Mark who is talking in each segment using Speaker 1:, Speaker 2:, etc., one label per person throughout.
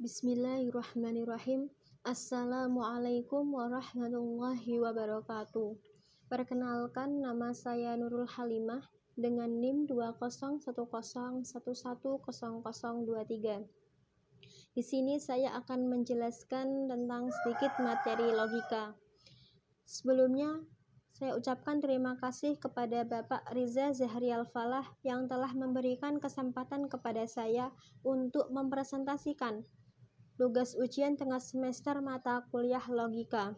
Speaker 1: Bismillahirrahmanirrahim. Assalamualaikum warahmatullahi wabarakatuh. Perkenalkan, nama saya Nurul Halimah dengan NIM 20101110023. Di sini saya akan menjelaskan tentang sedikit materi logika. Sebelumnya, saya ucapkan terima kasih kepada Bapak Riza Zahrial Falah yang telah memberikan kesempatan kepada saya untuk mempresentasikan tugas ujian tengah semester mata kuliah logika.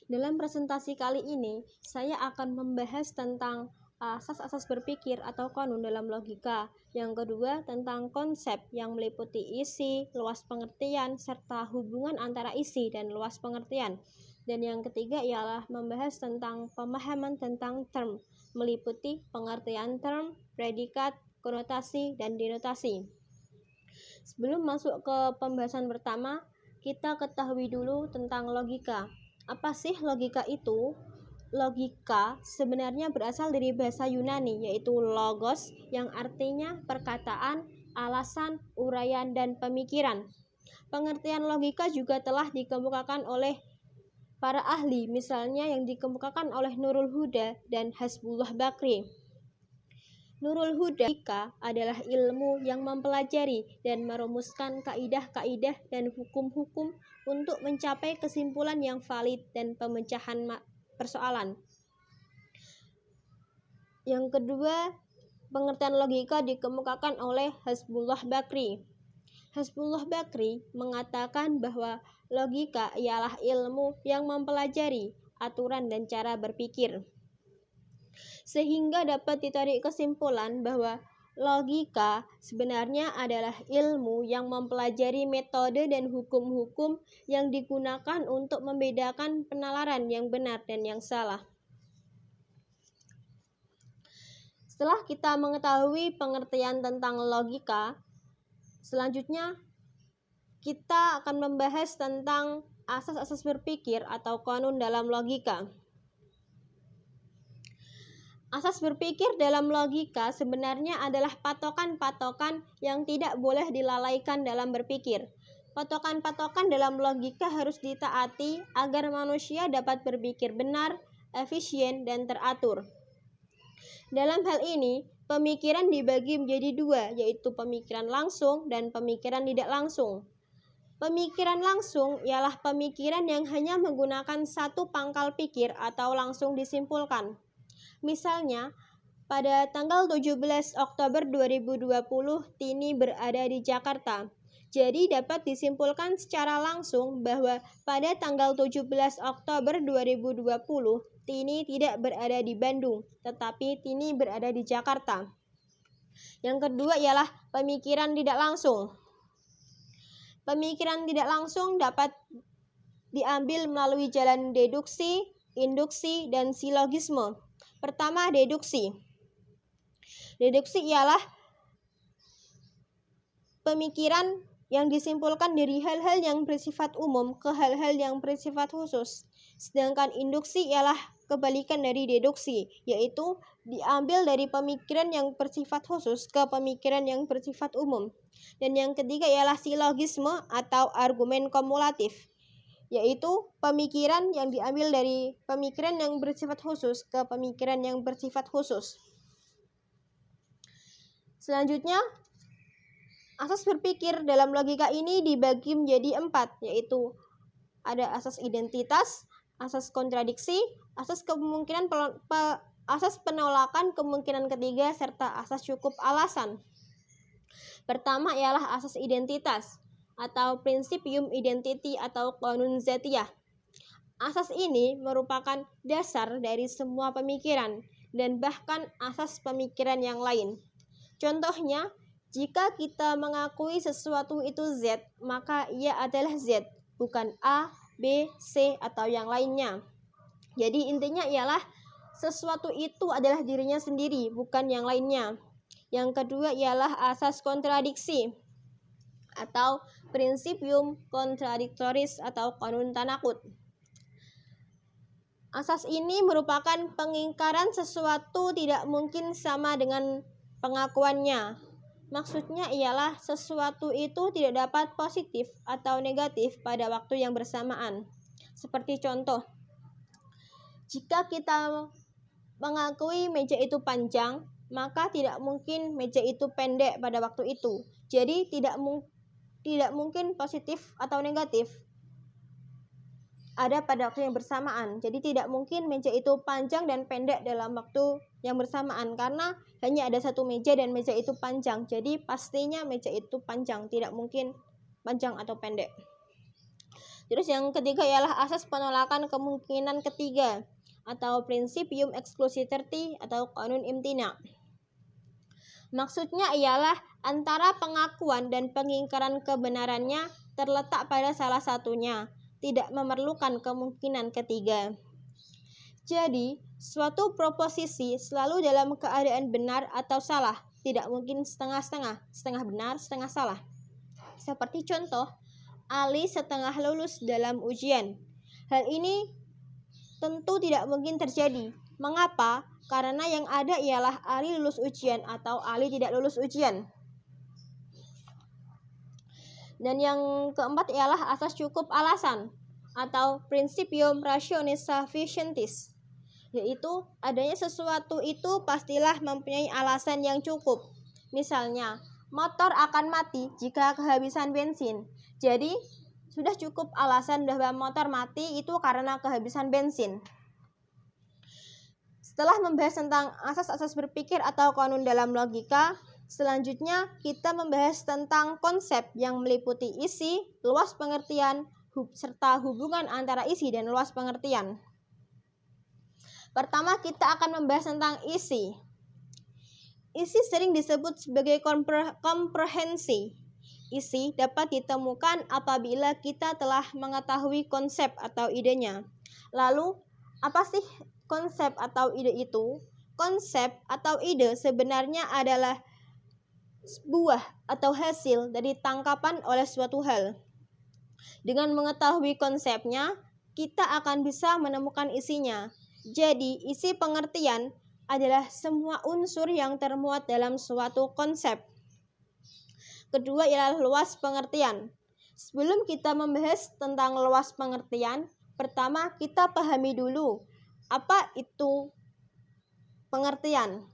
Speaker 1: Dalam presentasi kali ini, saya akan membahas tentang asas-asas berpikir atau kanun dalam logika. Yang kedua, tentang konsep yang meliputi isi, luas pengertian, serta hubungan antara isi dan luas pengertian. Dan yang ketiga ialah membahas tentang pemahaman tentang term, meliputi pengertian term, predikat, konotasi, dan denotasi. Sebelum masuk ke pembahasan pertama, kita ketahui dulu tentang logika. Apa sih logika itu? Logika sebenarnya berasal dari bahasa Yunani, yaitu logos, yang artinya perkataan, alasan, uraian, dan pemikiran. Pengertian logika juga telah dikemukakan oleh para ahli, misalnya yang dikemukakan oleh Nurul Huda dan Hasbullah Bakri. Nurul Huda adalah ilmu yang mempelajari dan merumuskan kaidah-kaidah dan hukum-hukum untuk mencapai kesimpulan yang valid dan pemecahan persoalan. Yang kedua, pengertian logika dikemukakan oleh Hasbullah Bakri. Hasbullah Bakri mengatakan bahwa logika ialah ilmu yang mempelajari aturan dan cara berpikir, sehingga dapat ditarik kesimpulan bahwa logika sebenarnya adalah ilmu yang mempelajari metode dan hukum-hukum yang digunakan untuk membedakan penalaran yang benar dan yang salah. Setelah kita mengetahui pengertian tentang logika, selanjutnya kita akan membahas tentang asas-asas berpikir atau kanun dalam logika. Asas berpikir dalam logika sebenarnya adalah patokan-patokan yang tidak boleh dilalaikan dalam berpikir. Patokan-patokan dalam logika harus ditaati agar manusia dapat berpikir benar, efisien, dan teratur. Dalam hal ini, pemikiran dibagi menjadi dua, yaitu pemikiran langsung dan pemikiran tidak langsung. Pemikiran langsung ialah pemikiran yang hanya menggunakan satu pangkal pikir atau langsung disimpulkan. Misalnya, pada tanggal 17 Oktober 2020, Tini berada di Jakarta. Jadi dapat disimpulkan secara langsung bahwa pada tanggal 17 Oktober 2020, Tini tidak berada di Bandung, tetapi Tini berada di Jakarta. Yang kedua ialah pemikiran tidak langsung. Pemikiran tidak langsung dapat diambil melalui jalan deduksi, induksi, dan silogisme. Pertama, deduksi. Deduksi ialah pemikiran yang disimpulkan dari hal-hal yang bersifat umum ke hal-hal yang bersifat khusus. Sedangkan induksi ialah kebalikan dari deduksi, yaitu diambil dari pemikiran yang bersifat khusus ke pemikiran yang bersifat umum. Dan yang ketiga ialah silogisme atau argumen kumulatif, yaitu pemikiran yang diambil dari pemikiran yang bersifat khusus ke pemikiran yang bersifat khusus. Selanjutnya, asas berpikir dalam logika ini dibagi menjadi 4, yaitu ada asas identitas, asas kontradiksi, asas penolakan kemungkinan ketiga, serta asas cukup alasan. Pertama ialah asas identitas atau Principium Identity atau kanun zatiyah. Asas ini merupakan dasar dari semua pemikiran dan bahkan asas pemikiran yang lain. Contohnya, jika kita mengakui sesuatu itu Z, maka ia adalah Z, bukan A, B, C, atau yang lainnya. Jadi intinya ialah sesuatu itu adalah dirinya sendiri, bukan yang lainnya. Yang kedua ialah asas kontradiksi atau Principium Contradictoris atau kanun tanakut. Asas ini merupakan pengingkaran sesuatu tidak mungkin sama dengan pengakuannya. Maksudnya ialah sesuatu itu tidak dapat positif atau negatif pada waktu yang bersamaan. Seperti contoh, jika kita mengakui meja itu panjang, maka tidak mungkin meja itu pendek pada waktu itu. Jadi tidak mungkin positif atau negatif ada pada waktu yang bersamaan. Jadi tidak mungkin meja itu panjang dan pendek dalam waktu yang bersamaan karena hanya ada satu meja dan meja itu panjang. Jadi pastinya meja itu panjang, tidak mungkin panjang atau pendek. Terus yang ketiga ialah asas penolakan kemungkinan ketiga atau Principium Exclusivity atau Kanun Imtina. Maksudnya ialah antara pengakuan dan pengingkaran kebenarannya terletak pada salah satunya, tidak memerlukan kemungkinan ketiga. Jadi, suatu proposisi selalu dalam keadaan benar atau salah, tidak mungkin setengah-setengah, setengah benar, setengah salah. Seperti contoh, Ali setengah lulus dalam ujian. Hal ini tentu tidak mungkin terjadi. Mengapa? Karena yang ada ialah Ali lulus ujian atau Ali tidak lulus ujian. Dan yang keempat ialah asas cukup alasan atau Principium Rationis Sufficientis, yaitu adanya sesuatu itu pastilah mempunyai alasan yang cukup. Misalnya, motor akan mati jika kehabisan bensin. Jadi, sudah cukup alasan bahwa motor mati itu karena kehabisan bensin. Setelah membahas tentang asas-asas berpikir atau kanun dalam logika, selanjutnya kita membahas tentang konsep yang meliputi isi, luas pengertian, serta hubungan antara isi dan luas pengertian. Pertama, kita akan membahas tentang isi. Isi sering disebut sebagai komprehensi. Isi dapat ditemukan apabila kita telah mengetahui konsep atau idenya. Lalu, apa sih konsep atau ide itu? Konsep atau ide sebenarnya adalah buah atau hasil dari tangkapan oleh suatu hal. Dengan mengetahui konsepnya, kita akan bisa menemukan isinya. Jadi, isi pengertian adalah semua unsur yang termuat dalam suatu konsep. Kedua ialah luas pengertian. Sebelum kita membahas tentang luas pengertian, pertama kita pahami dulu apa itu pengertian.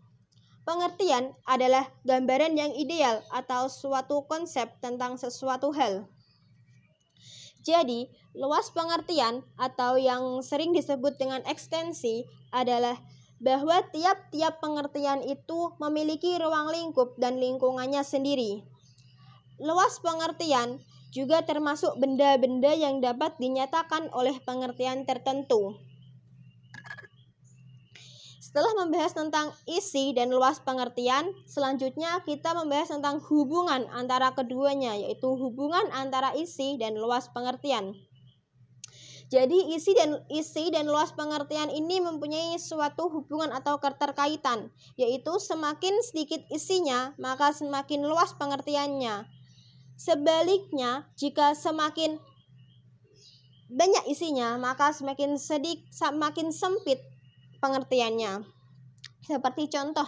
Speaker 1: Pengertian adalah gambaran yang ideal atau suatu konsep tentang sesuatu hal. Jadi, luas pengertian atau yang sering disebut dengan ekstensi adalah bahwa tiap-tiap pengertian itu memiliki ruang lingkup dan lingkungannya sendiri. Luas pengertian juga termasuk benda-benda yang dapat dinyatakan oleh pengertian tertentu. Setelah membahas tentang isi dan luas pengertian, selanjutnya kita membahas tentang hubungan antara keduanya, yaitu hubungan antara isi dan luas pengertian. Jadi isi dan luas pengertian ini mempunyai suatu hubungan atau keterkaitan, yaitu semakin sedikit isinya, maka semakin luas pengertiannya. Sebaliknya, jika semakin banyak isinya, maka semakin sempit pengertiannya. Seperti contoh,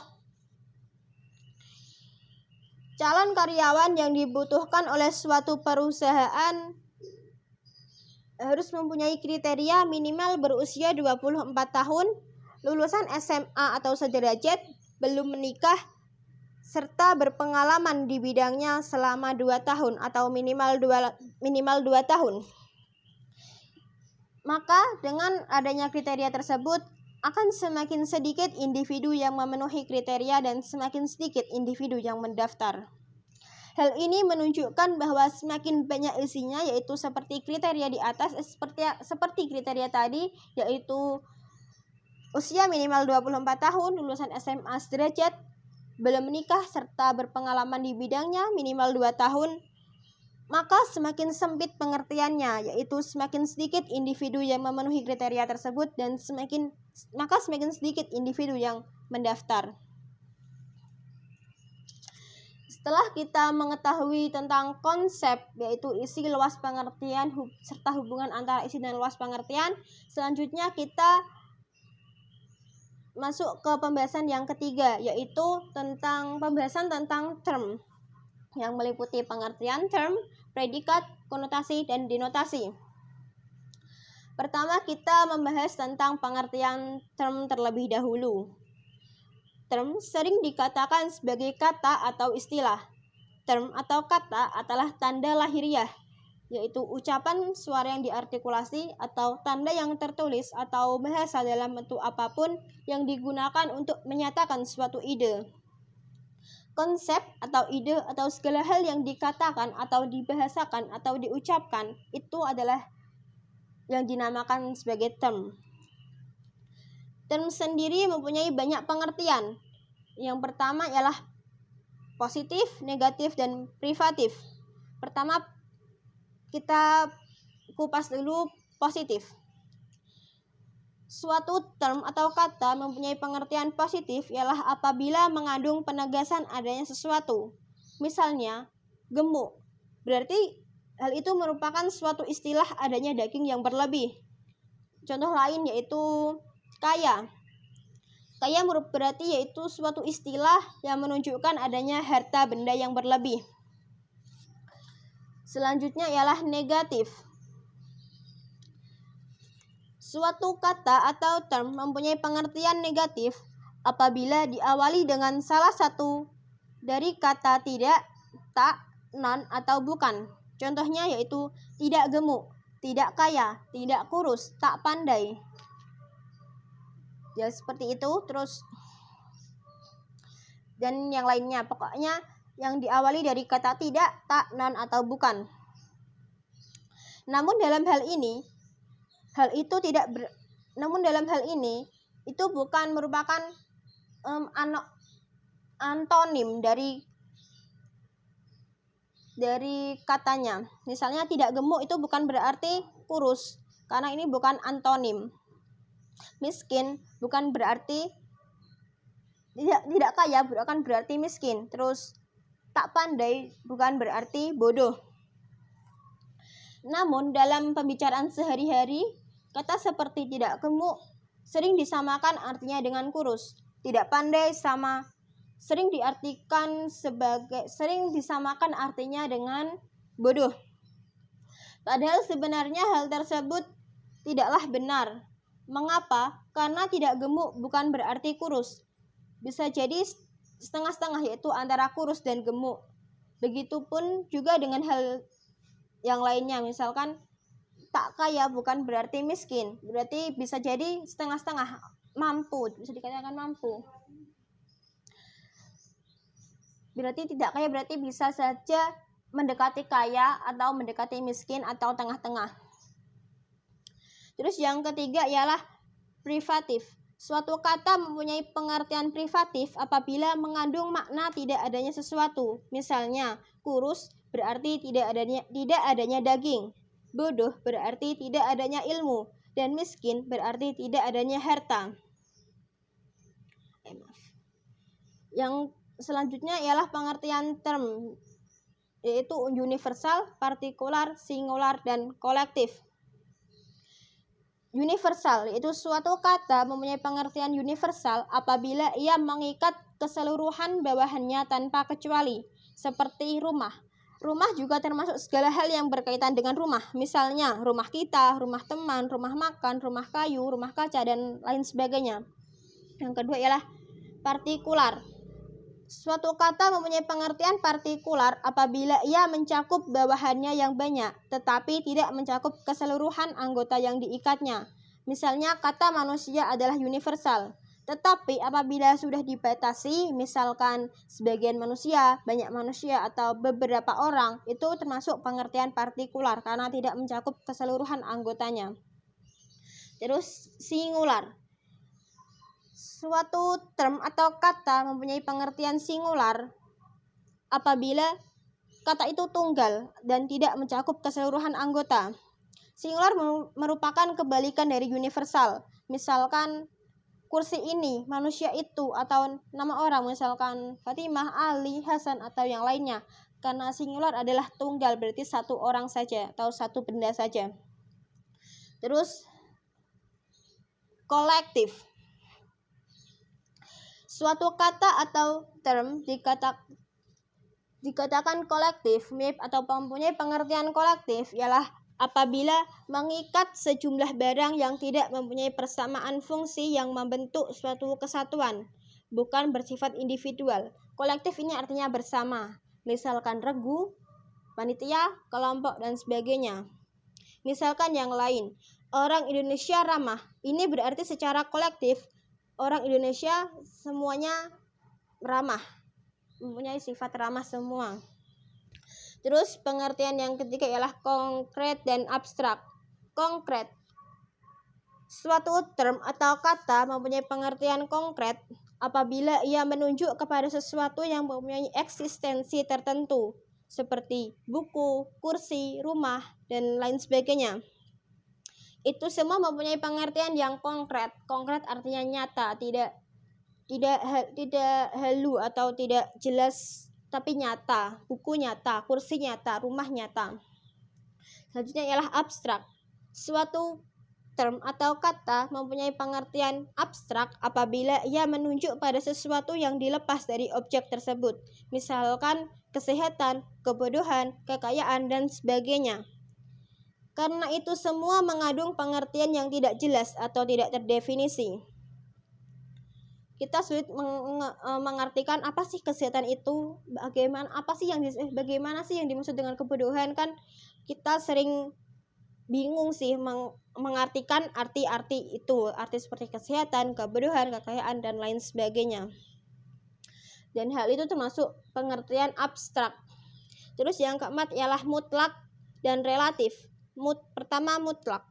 Speaker 1: calon karyawan yang dibutuhkan oleh suatu perusahaan harus mempunyai kriteria minimal berusia 24 tahun, lulusan SMA atau sederajat, belum menikah, serta berpengalaman di bidangnya selama 2 tahun atau minimal 2 tahun. Maka dengan adanya kriteria tersebut, akan semakin sedikit individu yang memenuhi kriteria dan semakin sedikit individu yang mendaftar. Hal ini menunjukkan bahwa semakin banyak isinya, yaitu seperti kriteria di atas, seperti kriteria tadi, yaitu usia minimal 24 tahun, lulusan SMA sederajat, belum menikah, serta berpengalaman di bidangnya minimal 2 tahun, maka semakin sempit pengertiannya, yaitu semakin sedikit individu yang memenuhi kriteria tersebut dan semakin sedikit individu yang mendaftar. Setelah kita mengetahui tentang konsep, yaitu isi, luas pengertian, serta hubungan antara isi dan luas pengertian, selanjutnya kita masuk ke pembahasan yang ketiga, yaitu pembahasan tentang term. yang meliputi pengertian term, predikat, konotasi, dan denotasi. Pertama, kita membahas tentang pengertian term terlebih dahulu. Term sering dikatakan sebagai kata atau istilah. Term atau kata adalah tanda lahiriah, yaitu ucapan suara yang diartikulasi atau tanda yang tertulis atau bahasa dalam bentuk apapun yang digunakan untuk menyatakan suatu ide. Konsep atau ide atau segala hal yang dikatakan atau dibahasakan atau diucapkan itu adalah yang dinamakan sebagai term. Term sendiri mempunyai banyak pengertian. Yang pertama ialah positif, negatif, dan privatif. Pertama, kita kupas dulu positif. Suatu term atau kata mempunyai pengertian positif ialah apabila mengandung penegasan adanya sesuatu. Misalnya, gemuk. Berarti hal itu merupakan suatu istilah adanya daging yang berlebih. Contoh lain yaitu kaya. Kaya berarti yaitu suatu istilah yang menunjukkan adanya harta benda yang berlebih. Selanjutnya ialah negatif. Suatu kata atau term mempunyai pengertian negatif apabila diawali dengan salah satu dari kata tidak, tak, non, atau bukan. Contohnya yaitu tidak gemuk, tidak kaya, tidak kurus, tak pandai. Ya seperti itu, terus dan yang lainnya. Pokoknya yang diawali dari kata tidak, tak, non, atau bukan. Namun dalam hal ini itu bukan merupakan antonim dari katanya. Misalnya tidak gemuk itu bukan berarti kurus, karena ini bukan antonim. Miskin bukan berarti tidak kaya, bukan berarti miskin. Terus tak pandai bukan berarti bodoh. Namun dalam pembicaraan sehari-hari, kata seperti tidak gemuk sering disamakan artinya dengan kurus. Tidak pandai sering disamakan artinya dengan bodoh. Padahal sebenarnya hal tersebut tidaklah benar. Mengapa? Karena tidak gemuk bukan berarti kurus. Bisa jadi setengah-setengah, yaitu antara kurus dan gemuk. Begitupun juga dengan hal yang lainnya, misalkan tak kaya bukan berarti miskin. Berarti bisa jadi setengah-setengah, mampu, bisa dikatakan mampu. Berarti tidak kaya berarti bisa saja mendekati kaya atau mendekati miskin atau tengah-tengah. Terus yang ketiga ialah privatif. Suatu kata mempunyai pengertian privatif apabila mengandung makna tidak adanya sesuatu. Misalnya, kurus berarti tidak adanya daging. Bodoh berarti tidak adanya ilmu. Dan miskin berarti tidak adanya harta. Yang selanjutnya ialah pengertian term, yaitu universal, partikular, singular, dan kolektif. Universal, yaitu suatu kata mempunyai pengertian universal apabila ia mengikat keseluruhan bawahannya tanpa kecuali, seperti rumah. Rumah juga termasuk segala hal yang berkaitan dengan rumah, misalnya rumah kita, rumah teman, rumah makan, rumah kayu, rumah kaca, dan lain sebagainya. Yang kedua ialah partikular. Suatu kata mempunyai pengertian partikular apabila ia mencakup bawahannya yang banyak, tetapi tidak mencakup keseluruhan anggota yang diikatnya. Misalnya kata manusia adalah universal, tetapi apabila sudah dibatasi, misalkan sebagian manusia, banyak manusia, atau beberapa orang, itu termasuk pengertian partikular karena tidak mencakup keseluruhan anggotanya. Terus singular. Suatu term atau kata mempunyai pengertian singular apabila kata itu tunggal dan tidak mencakup keseluruhan anggota. Singular merupakan kebalikan dari universal. Misalkan kursi ini, manusia itu, atau nama orang, misalkan Fatimah, Ali, Hasan, atau yang lainnya. Karena singular adalah tunggal, berarti satu orang saja atau satu benda saja. Terus kolektif. Suatu kata atau term Dikatakan kolektif, atau mempunyai pengertian kolektif ialah apabila mengikat sejumlah barang yang tidak mempunyai persamaan fungsi yang membentuk suatu kesatuan, bukan bersifat individual. Kolektif ini artinya bersama, misalkan regu, panitia, kelompok, dan sebagainya. Misalkan yang lain, orang Indonesia ramah. Ini berarti secara kolektif orang Indonesia semuanya ramah, mempunyai sifat ramah semua. Terus pengertian yang ketiga ialah konkret dan abstrak. Konkret, suatu term atau kata mempunyai pengertian konkret apabila ia menunjuk kepada sesuatu yang mempunyai eksistensi tertentu, seperti buku, kursi, rumah, dan lain sebagainya. Itu semua mempunyai pengertian yang konkret. Konkret artinya nyata, tidak halu atau tidak jelas, tapi nyata. Buku nyata, kursi nyata, rumah nyata. Selanjutnya ialah abstrak. Suatu term atau kata mempunyai pengertian abstrak apabila ia menunjuk pada sesuatu yang dilepas dari objek tersebut, misalkan kesehatan, kebodohan, kekayaan, dan sebagainya. Karena itu semua mengandung pengertian yang tidak jelas atau tidak terdefinisi. Kita sulit mengartikan apa sih kesehatan itu, bagaimana sih yang dimaksud dengan kebodohan, kan kita sering bingung sih mengartikan arti-arti itu, arti seperti kesehatan, kebodohan, kekayaan, dan lain sebagainya. Dan hal itu termasuk pengertian abstrak. Terus yang keempat ialah mutlak dan relatif. Pertama, mutlak.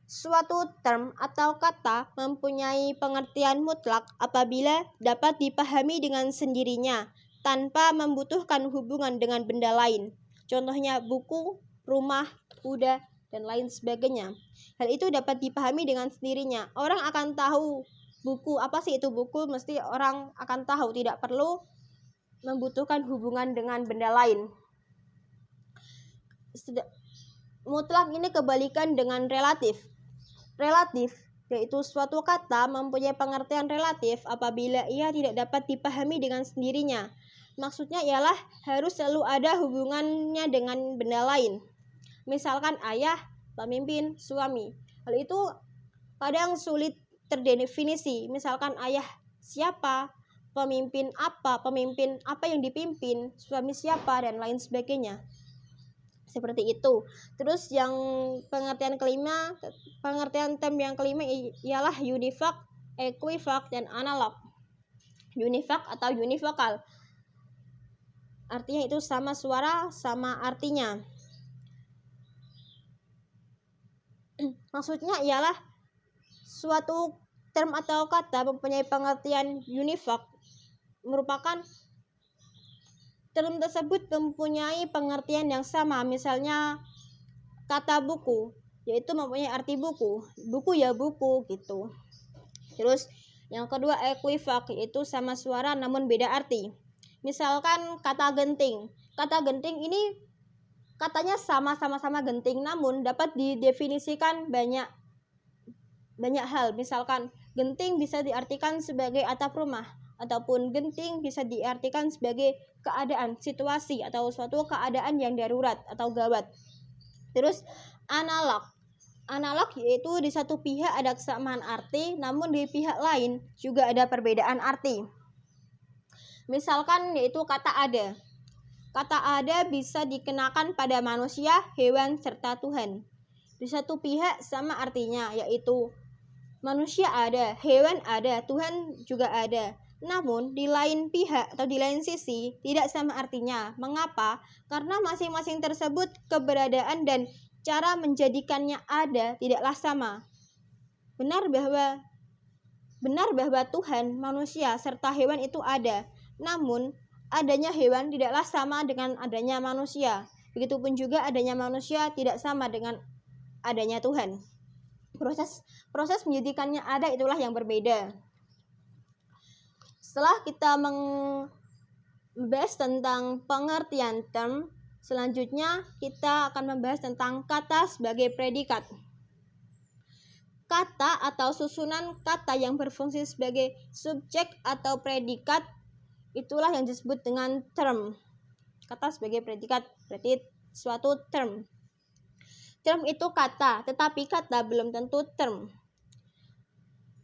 Speaker 1: Suatu term atau kata mempunyai pengertian mutlak apabila dapat dipahami dengan sendirinya tanpa membutuhkan hubungan dengan benda lain. Contohnya buku, rumah, kuda, dan lain sebagainya. Hal itu dapat dipahami dengan sendirinya. Orang akan tahu buku, apa sih itu buku, mesti orang akan tahu, tidak perlu membutuhkan hubungan dengan benda lain. Mutlak ini kebalikan dengan relatif. Relatif, yaitu suatu kata mempunyai pengertian relatif apabila ia tidak dapat dipahami dengan sendirinya. Maksudnya ialah harus selalu ada hubungannya dengan benda lain. Misalkan ayah, pemimpin, suami. Hal itu kadang sulit terdefinisi. Misalkan ayah siapa, pemimpin apa yang dipimpin, suami siapa, dan lain sebagainya. Seperti itu. Terus yang pengertian term yang kelima ialah univok, equivok, dan analog. Univok atau univokal, artinya itu sama suara, sama artinya. Maksudnya ialah suatu term atau kata mempunyai pengertian univok, merupakan term tersebut mempunyai pengertian yang sama. Misalnya kata buku, yaitu mempunyai arti buku ya buku gitu. Terus yang kedua equivok, yaitu sama suara namun beda arti. Misalkan kata genting ini katanya sama-sama genting, namun dapat didefinisikan banyak hal. Misalkan genting bisa diartikan sebagai atap rumah, ataupun genting bisa diartikan sebagai keadaan, situasi, atau suatu keadaan yang darurat atau gawat. Terus analog yaitu di satu pihak ada kesamaan arti, namun di pihak lain juga ada perbedaan arti. Misalkan yaitu kata ada bisa dikenakan pada manusia, hewan, serta Tuhan. Di satu pihak sama artinya, yaitu manusia ada, hewan ada, Tuhan juga ada. Namun di lain pihak atau di lain sisi tidak sama artinya. Mengapa? Karena masing-masing tersebut keberadaan dan cara menjadikannya ada tidaklah sama. Benar bahwa Tuhan, manusia, serta hewan itu ada. Namun adanya hewan tidaklah sama dengan adanya manusia. Begitupun juga adanya manusia tidak sama dengan adanya Tuhan. Proses menjadikannya ada itulah yang berbeda. Setelah kita membahas tentang pengertian term, selanjutnya kita akan membahas tentang kata sebagai predikat. Kata atau susunan kata yang berfungsi sebagai subjek atau predikat itulah yang disebut dengan term. kata sebagai predikat, berarti suatu term. Term itu kata, tetapi kata belum tentu term.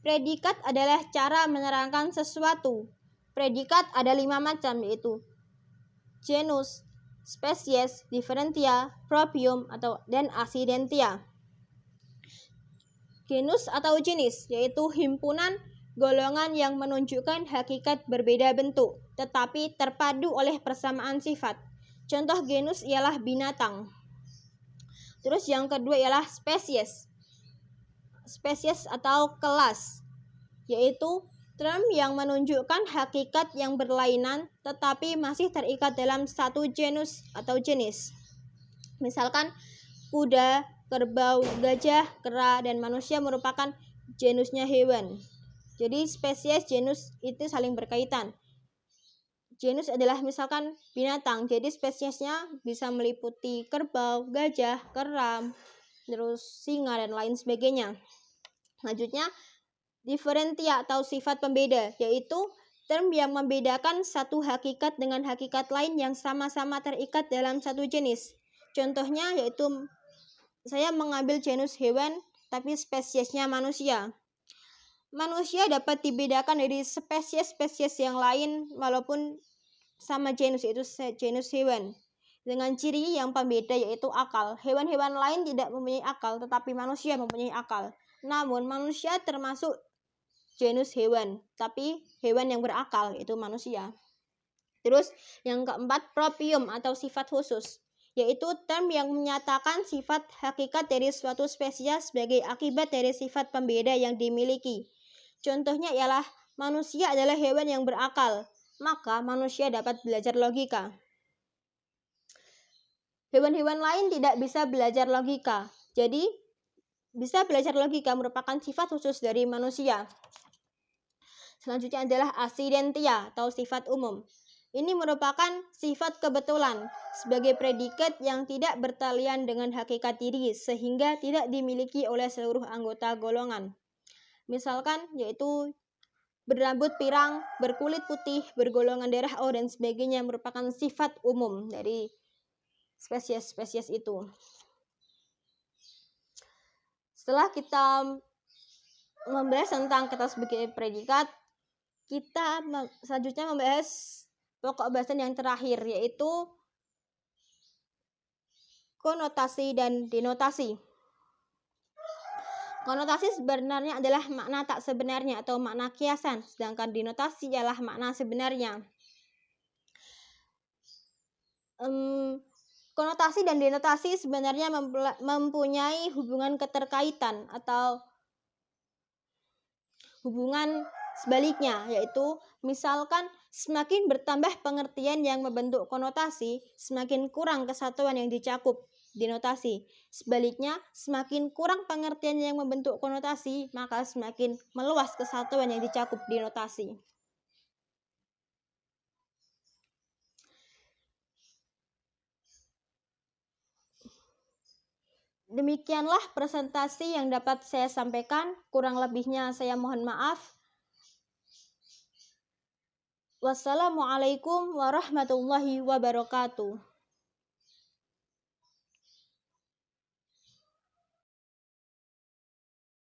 Speaker 1: Predikat adalah cara menerangkan sesuatu. Predikat ada 5 macam, yaitu genus, spesies, differentia, proprium, dan accidentia. Genus atau jenis, yaitu himpunan golongan yang menunjukkan hakikat berbeda bentuk, tetapi terpadu oleh persamaan sifat. Contoh genus ialah binatang. Terus yang kedua ialah spesies. Spesies atau kelas, yaitu term yang menunjukkan hakikat yang berlainan, tetapi masih terikat dalam satu genus atau jenis. Misalkan kuda, kerbau, gajah, kera, dan manusia merupakan genusnya hewan. Jadi spesies genus itu saling berkaitan. Genus adalah misalkan binatang, jadi spesiesnya bisa meliputi kerbau, gajah, kera, terus singa, dan lain sebagainya. Selanjutnya, differentia atau sifat pembeda, yaitu term yang membedakan satu hakikat dengan hakikat lain yang sama-sama terikat dalam satu jenis. Contohnya yaitu saya mengambil genus hewan, tapi spesiesnya manusia. Manusia dapat dibedakan dari spesies-spesies yang lain walaupun sama genus, yaitu genus hewan, dengan ciri yang pembeda yaitu akal. Hewan-hewan lain tidak mempunyai akal, tetapi manusia mempunyai akal. Namun manusia termasuk genus hewan, tapi hewan yang berakal yaitu manusia. Terus yang keempat, proprium atau sifat khusus, yaitu term yang menyatakan sifat hakikat dari suatu spesies sebagai akibat dari sifat pembeda yang dimiliki. Contohnya ialah manusia adalah hewan yang berakal, maka manusia dapat belajar logika. Hewan-hewan lain tidak bisa belajar logika, jadi bisa belajar logika merupakan sifat khusus dari manusia. Selanjutnya adalah accidentia atau sifat umum. Ini merupakan sifat kebetulan sebagai predikat yang tidak bertalian dengan hakikat diri sehingga tidak dimiliki oleh seluruh anggota golongan. Misalkan yaitu berambut pirang, berkulit putih, bergolongan darah O, dan sebagainya merupakan sifat umum dari spesies-spesies itu. Setelah kita membahas tentang kata sebagai predikat, kita selanjutnya membahas pokok bahasan yang terakhir, yaitu konotasi dan denotasi. Konotasi sebenarnya adalah makna tak sebenarnya atau makna kiasan, sedangkan denotasi ialah makna sebenarnya. Konotasi dan denotasi sebenarnya mempunyai hubungan keterkaitan atau hubungan sebaliknya, yaitu misalkan semakin bertambah pengertian yang membentuk konotasi, semakin kurang kesatuan yang dicakup denotasi. Sebaliknya, semakin kurang pengertian yang membentuk konotasi, maka semakin meluas kesatuan yang dicakup denotasi. Demikianlah presentasi yang dapat saya sampaikan. Kurang lebihnya saya mohon maaf. Wassalamualaikum warahmatullahi wabarakatuh.